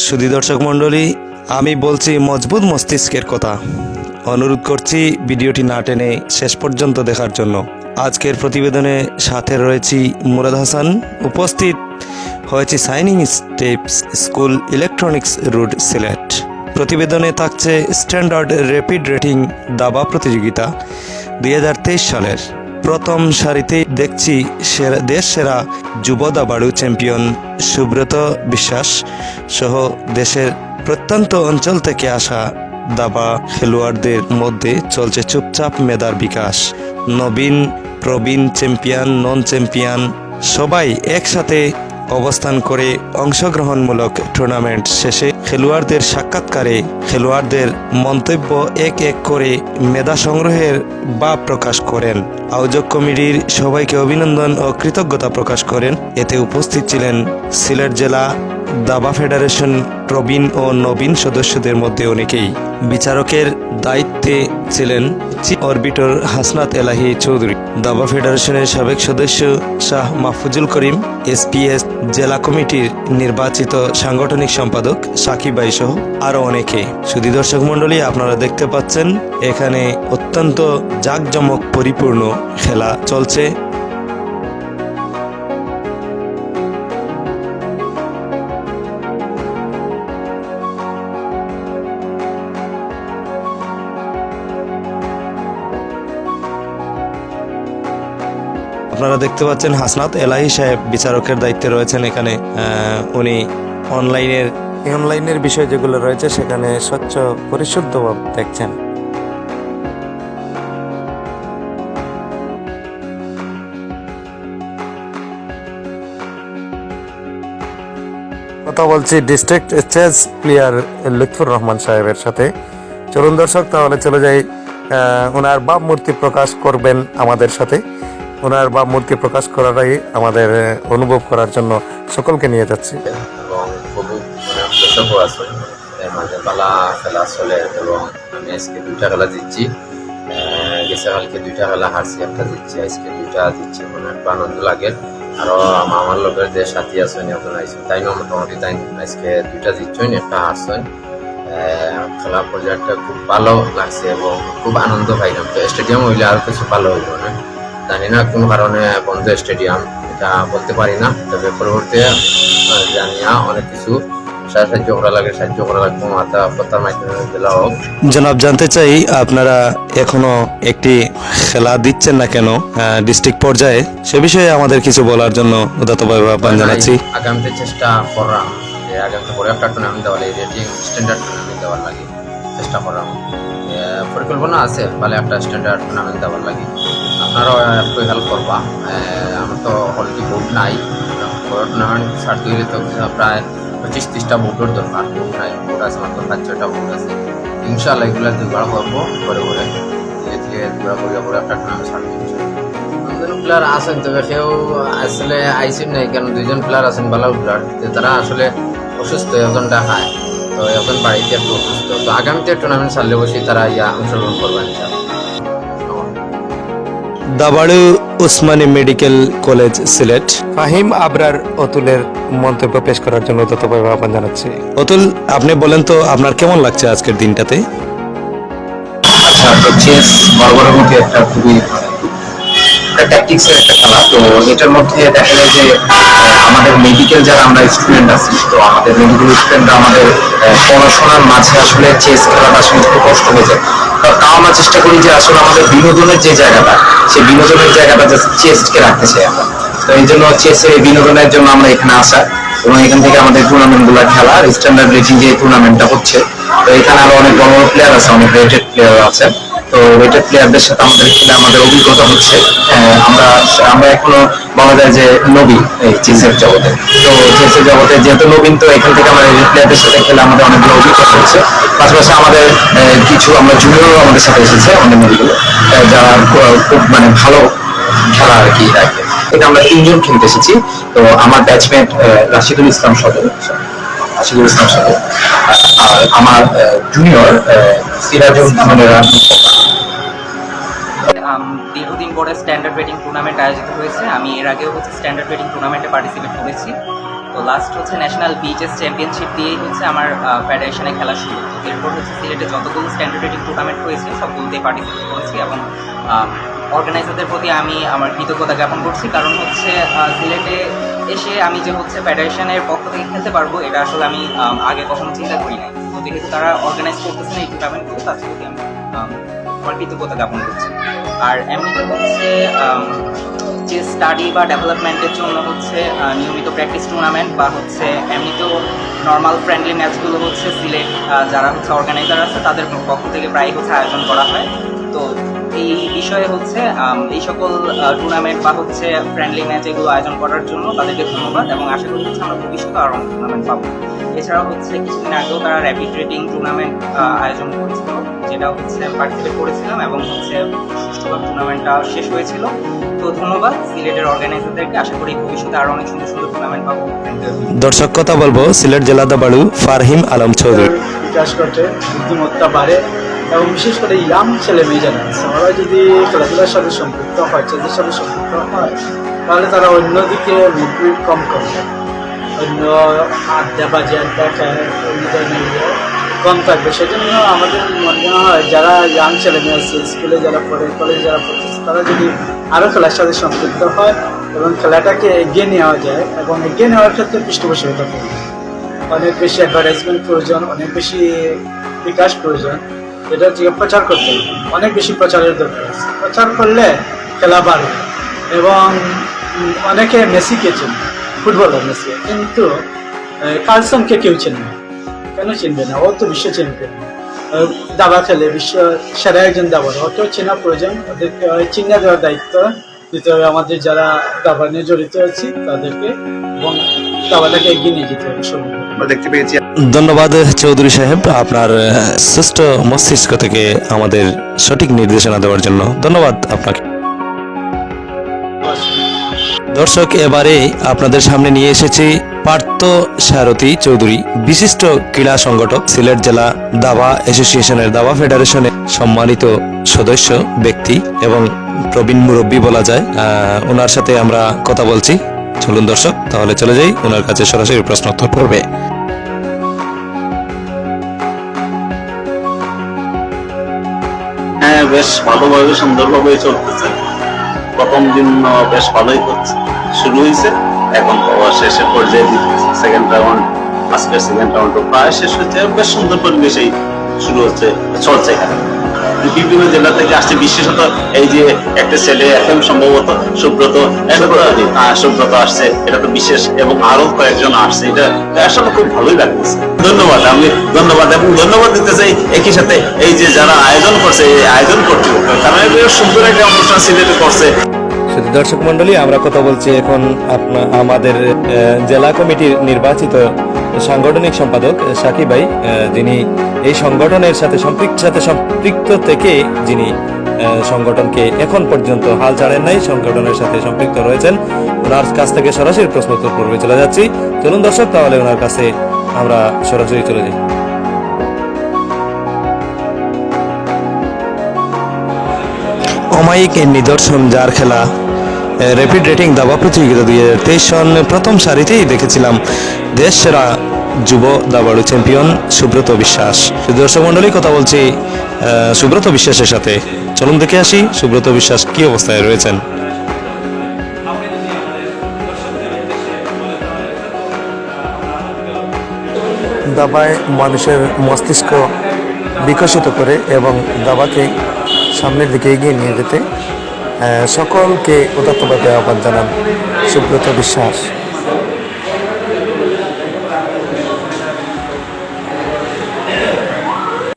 সুধী দর্শক মণ্ডলী, আমি বলছি মজবুত মস্তিষ্কের কথা। অনুরোধ করছি ভিডিওটি না টেনে শেষ পর্যন্ত দেখার জন্য। আজকের প্রতিবেদনে সাথে রয়েছি মুরাদ হাসান। উপস্থিত হয়েছে signing steps school electronics road Sylhet. প্রতিবেদনে থাকছে স্ট্যান্ডার্ড র্যাপিড রেটিং দাবা প্রতিযোগিতা 2023 সালের। প্রথম সারিতে দেখছি দেশ সেরা যুব দাবাড়ু চ্যাম্পিয়ন সুব্রত বিশ্বাস সহ দেশের প্রত্যন্ত অঞ্চল থেকে আসা দাবা খেলোয়াড়দের মধ্যে চলছে চুপচাপ মেধার বিকাশ। নবীন, প্রবীণ, চ্যাম্পিয়ন, নন চ্যাম্পিয়ন সবাই একসাথে অবস্থান করে অংশগ্রহণমূলক টুর্নামেন্ট শেষে খেলোয়াড়দের সাক্ষাৎকারে খেলোয়াড়দের মন্তব্য এক এক করে মেধা সংগ্রহের ভাব প্রকাশ করেন। আয়োজক কমিটির সবাইকে অভিনন্দন ও কৃতজ্ঞতা প্রকাশ করেন। এতে উপস্থিত ছিলেন সিলেট জেলা দাবা ফেডারেশন প্রবীণ ও নবীন সদস্যদের মধ্যে অনেকেই। বিচারকের দায়িত্বে ছিলেন চিফ অরবিটর হাসনাত এলাহি চৌধুরী, দাবা ফেডারেশনের সাবেক সদস্য শাহ মাহফুজুল করিম, এসপিএস জেলা কমিটির নির্বাচিত সাংগঠনিক সম্পাদক সাকিব ভাই সহ আরও অনেকে। সুধী দর্শক মণ্ডলী, আপনারা দেখতে পাচ্ছেন এখানে অত্যন্ত জাঁকজমক পরিপূর্ণ খেলা চলছে। আপনারা দেখতে পাচ্ছেন হাসনাত এলাহি সাহেব বিচারকের দায়িত্বে রয়েছেন এখানে। উনি অনলাইনের বিষয় যেগুলো রয়েছে সেখানে স্বচ্ছ পরিশুদ্ধভাবে দেখছেন। কথা বলছি district chess player Lutfur Rahman সাহেবের সাথে। চলুন দর্শক, তাহলে চলে যাই। ওনার ভাবমূর্তি প্রকাশ করবেন আমাদের সাথে। ওনার ভাবমূর্তি প্রকাশ করাটাই আমাদের অনুভব করার জন্য সকলকে নিয়ে যাচ্ছি। এবং খুব দর্শকও আছে, এর মাঝে পালা খেলা চলে এবং আমি আজকে 2টা খেলা দিচ্ছি। গেছে কালকে 2টা খেলা হারছি, একটা দিচ্ছি, আজকে 2টা দিচ্ছি। মানে একটু আনন্দ লাগে। আরও আমার লোকের যে সাথী আছেন এখন আইসেন, তাই না মোটামুটি তাই আজকে 2টা দিচ্ছেন, একটা হারছেন। খেলা পর্যায়টা খুব ভালো লাগছে এবং খুব আনন্দ পাইলাম। তো স্টেডিয়াম হইলে আরও কিছু ভালো হইব না, জানি না কোন কারণে বন্ধ স্টেডিয়াম, এটা বলতে পারি না। তবে পরবর্তী জানিয়া অনেক কিছু সাহায্য করা লাগে, সাহায্য করা লাগবে মাথা কথার মাধ্যমে দিলা হোক। জনাব, জানতে চাই আপনারা এখনো একটি খেলা দিচ্ছেন না কেন ডিস্ট্রিক্ট পর্যায়ে, সে বিষয়ে আমাদের কিছু বলার জন্য উদাত্তভাবে আহ্বান জানাচ্ছি। আগামীতে চেষ্টা করলাম যে আগামীতে বড় একটা টুর্নামেন্ট দেওয়ার লাগে, রেটিং স্ট্যান্ডার্ড টুর্নামেন্ট দেওয়ার লাগে চেষ্টা করলাম। পরিকল্পনা আছে ভালো একটা স্ট্যান্ডার্ড টুর্নামেন্ট দেওয়ার লাগে। আপনারাও একটু হেল্প করবা। আমার তো অলরেডি বুট নাই, বড় টুর্নামেন্ট ছাড়তে গেলে তো প্রায় 25-30টা বুটের দরকার। বুট নাই, বুট আছে মাত্র 5-6টা বুট আছে। ইনশাআল্লাহ এগুলো জোগাড় করবো করে ধীরে ধীরে জোগাড় করে বড় একটা টুর্নামেন্ট ছাড়বো। আমাদের প্লেয়ার আছেন, তবে কেউ আসলে আইসেন নাই, কারণ 2জন প্লেয়ার আছেন ভালো প্লেয়ার, তারা আসলে অসুস্থ, এখন দেখায় তো এখন বাড়িতে একটু অসুস্থ। তো আগামীতে টুর্নামেন্ট ছাড়লে বসে তারা অংশগ্রহণ করবেন। দাবাড়ু উসমানী মেডিকেল কলেজ সিলেট। ফাহিম আবরার অতুলের মন্তব্য পেশ করার জন্য ততভাবে আহ্বান জানাচ্ছি। অতুল, আপনি বলেন তো আপনার কেমন লাগছে আজকের দিনটাতে? আচ্ছা, তো চেস বরাবরের মধ্যে একটা খুবই ট্যাকটিক্সের একটা খেলা। তো এটার মধ্যে দেখা যায় যে আমাদের মেডিকেল যারা আমরা স্টুডেন্ট আছি, তো আমাদের মেডিকেল স্টুডেন্টরা আমাদের পড়াশোনার মাঝে আসলে চেস খেলাটা আসলে একটু কষ্ট হয়ে যায়। তাও আমরা চেষ্টা করি যে আসলে আমাদের বিনোদনের যে জায়গাটা, সেই বিনোদনের জায়গাটা চেসকে রাখতে চাই আমরা। তো এই জন্য চেসের বিনোদনের জন্য আমরা এখানে আসা এবং এখান থেকে আমাদের টুর্নামেন্ট গুলো খেলা, স্ট্যান্ডার্ড রেটিং যে টুর্নামেন্টটা হচ্ছে। তো এখানে আরো অনেক বড় বড় প্লেয়ার আছে, অনেক রেটেড প্লেয়ার আছে। তো রেটেড প্লেয়ারদের সাথে আমাদের খেলে আমাদের অভিজ্ঞতা হচ্ছে। আমরা এখনো বলা যায় যে নবীন এই চেসের জগতে। তো চেসের জগতে যেহেতু নবীন, তো এখান থেকে আমরা রেটেড প্লেয়ারদের সাথে খেলে আমাদের অনেকগুলো অভিজ্ঞতা হচ্ছে। পাশাপাশি আমাদের কিছু আমরা জুনিয়রও আমাদের সাথে এসেছে আমাদের মেডিকেলে, যারা খুব মানে ভালো খেলা আর কি রাখে। এটা আমরা 3জন খেলতে এসেছি। তো আমার ব্যাচমেট রাশিদুল ইসলাম সদর, আর আমার জুনিয়র সিরাজুল মনিরা। দীর্ঘদিন পরে স্ট্যান্ডার্ড রেটিং টুর্নামেন্ট আয়োজিত হয়েছে। আমি এর আগেও স্ট্যান্ডার্ড রেটিং টুর্নামেন্টে পার্টিসিপেট করেছি। তো তো লাস্ট হচ্ছে ন্যাশনাল বিচেস চ্যাম্পিয়নশিপ দিয়েই হচ্ছে আমার ফেডারেশনে খেলা শুরু। তো এরপর হচ্ছে সিলেটে যতগুলো স্ট্যান্ডার্ড রেটিং টুর্নামেন্ট হয়েছে সবগুলোতেই পার্টিসিপেট করেছি এবং অর্গানাইজারদের প্রতি আমি আমার কৃতজ্ঞতা জ্ঞাপন করছি, কারণ হচ্ছে সিলেটে এসে আমি যে হচ্ছে ফেডারেশনের পক্ষ থেকে খেলতে পারবো এটা আসলে আমি আগে কখনো চিন্তা করি নাই। তো যেহেতু তারা অর্গানাইজ করতেছেন এই টুর্নামেন্টগুলো, তার প্রতি আমি আমার কৃতজ্ঞতা জ্ঞাপন করছি। আর এমনিতে হচ্ছে যে স্টাডি বা ডেভেলপমেন্টের জন্য হচ্ছে নিয়মিত প্র্যাকটিস টুর্নামেন্ট বা হচ্ছে এমনিতেও নর্মাল ফ্রেন্ডলি ম্যাচগুলো হচ্ছে সিলেট যারা হচ্ছে অর্গানাইজার আছে তাদের পক্ষ থেকে প্রায় হচ্ছে আয়োজন করা হয়। তো এই বিষয়ে হচ্ছে এই সকল টুর্নামেন্ট বা হচ্ছে ফ্রেন্ডলি ম্যাচ এগুলো আয়োজন করার জন্য তাদেরকে ধন্যবাদ এবং আশা করি হচ্ছে আমরা ভবিষ্যতে আরও টুর্নামেন্ট পাবো। এছাড়াও হচ্ছে কিছুদিন আগেও তারা র্যাপিড রেটিং টুর্নামেন্ট আয়োজন করেছিল, যেটা হচ্ছে পার্টিসিপেট করেছিলাম এবং হচ্ছে সুষ্ঠুভাবে টুর্নামেন্টটা শেষ হয়েছিল। তো ধন্যবাদ সিলেটের অর্গানাইজারদেরকে, আশা করি ভবিষ্যতে আরও অনেক সুন্দর সুন্দর টুর্নামেন্ট পাবো। দর্শক কথা বলবো সিলেট জেলা দাবাড়ু ফারহিম আলম চৌধুরী। বিকাশ ঘটে, বুদ্ধিমত্তা বাড়ে এবং বিশেষ করে ইয়াং ছেলে মেয়ে যারা আছে ওরা যদি খেলাধুলার সাথে সম্পৃক্ত হয়, তাদের সাথে সম্পৃক্ত হয়, তাহলে তারা অন্যদিকে মুভমেন্ট কম করবে, অন্য আড্ডাবাজি আড্ডা খায় অন্য ধরনের কম থাকবে। সেজন্য আমাদের মনে হয় যারা ইয়াং ছেলে মেয়ে আছে, স্কুলে যারা পড়ে, কলেজে যারা পড়তেছে, তারা যদি আরও খেলার সাথে সম্পৃক্ত হয় এবং খেলাটাকে এগিয়ে নেওয়া যায় এবং এগিয়ে নেওয়ার ক্ষেত্রে পৃষ্ঠপোষকতা প্রয়োজন, অনেক বেশি অ্যাডভার্টাইজমেন্ট প্রয়োজন, অনেক বেশি বিকাশ প্রয়োজন, এটা থেকে প্রচার করতে হবে, অনেক বেশি প্রচারের দরকার আছে। প্রচার করলে খেলা বাড়বে এবং অনেকে মেসিকে চেনে, ফুটবলার মেসি, কিন্তু কার্লসনকে কেউ চেনে না। কেন চিনবে না? ও তো বিশ্ব চ্যাম্পিয়ন, দাবা খেলে বিশ্ব সেরা একজন দাবার, ওকেও চেনা প্রয়োজন, ওদেরকে চিহ্ন দেওয়ার দায়িত্ব দিতে হবে আমাদের যারা দাবা নিয়ে জড়িত আছি তাদেরকে, এবং দাবাটাকে এগিয়ে নিয়ে যেতে হবে সবাই। দেখতে পেয়েছি। ধন্যবাদ চৌধুরী সাহেব, আপনার সুস্থ মস্তিষ্ক থেকে আমাদের সঠিক নির্দেশনা দেওয়ার জন্য ধন্যবাদ আপনাকে। দর্শক, এবারে আপনাদের সামনে নিয়ে এসেছি পার্থ সারথী চৌধুরী, বিশিষ্ট ক্রীড়া সংগঠক, সিলেট জেলা দাবা অ্যাসোসিয়েশনের দাবা ফেডারেশনের সম্মানিত সদস্য ব্যক্তি এবং প্রবীণ মুরব্বী বলা যায়। ওনার সাথে আমরা কথা বলছি। চলুন দর্শক, তাহলে চলে যাই ওনার কাছে সরাসরি প্রশ্ন উত্তর করবে। হ্যাঁ, বেশ ভালোভাবে সুন্দরভাবে চলতেছে। প্রথম দিন বেশ ভালোই শুরু হয়েছে, এখন শেষের পর্যায়ে সেকেন্ড রাউন্ড, আজকের সেকেন্ড রাউন্ড প্রায় শেষ হচ্ছে। বেশ সুন্দর পরিবেশেই শুরু হচ্ছে, চলছে। এখানে বিভিন্ন জেলা থেকে আসছে, বিশেষত এই যে একটা ছেলে FM সম্ভবত সুব্রত আসছে, এটা তো বিশেষ, এবং আরো কয়েকজন আসছে, এটা আসলে খুব ভালোই লাগতেছে। ধন্যবাদ, আমি ধন্যবাদ এবং ধন্যবাদ দিতে চাই একই সাথে এই যে যারা আয়োজন করছে, এই আয়োজন কর্তৃপক্ষ, তারা সুন্দর একটা অনুষ্ঠান সিলেটে করছে। শুধু দর্শক মন্ডলী, আমরা কথা বলছি এখন আমাদের জেলা কমিটির নির্বাচিত সাংগঠনিক সম্পাদক সাকিব ভাই, যিনি এই সংগঠনের সাথে সম্পৃক্ত থেকে যিনি সংগঠনকে এখন পর্যন্ত হাল ছাড়েন নাই, সংগঠনের সাথে সম্পৃক্ত রয়েছেন। ওনার কাছ থেকে সরাসরি প্রশ্ন উত্তর পর্বে চলে যাচ্ছি। চলুন দর্শক, তাহলে ওনার কাছে আমরা সরাসরি চলে যাই। অমায়িক নিদর্শন যার খেলা র্যাপিড রেটিং দাবা প্রতিযোগিতা 2023 সন প্রথম সারিতেই দেখেছিলাম দেশ সেরা যুব দাবাড়ু চ্যাম্পিয়ন সুব্রত বিশ্বাস। দর্শক মন্ডলী, কথা বলছি সুব্রত বিশ্বাসের সাথে। চলুন দেখে আসি সুব্রত বিশ্বাস কি অবস্থায় রয়েছেন। দাবায় মানুষের মস্তিষ্ক বিকশিত করে এবং দাবাকে সামনের দিকে এগিয়ে নিয়ে যেতে সকলকে উদাত্তভাবে আহ্বান জানান সুব্রত বিশ্বাস।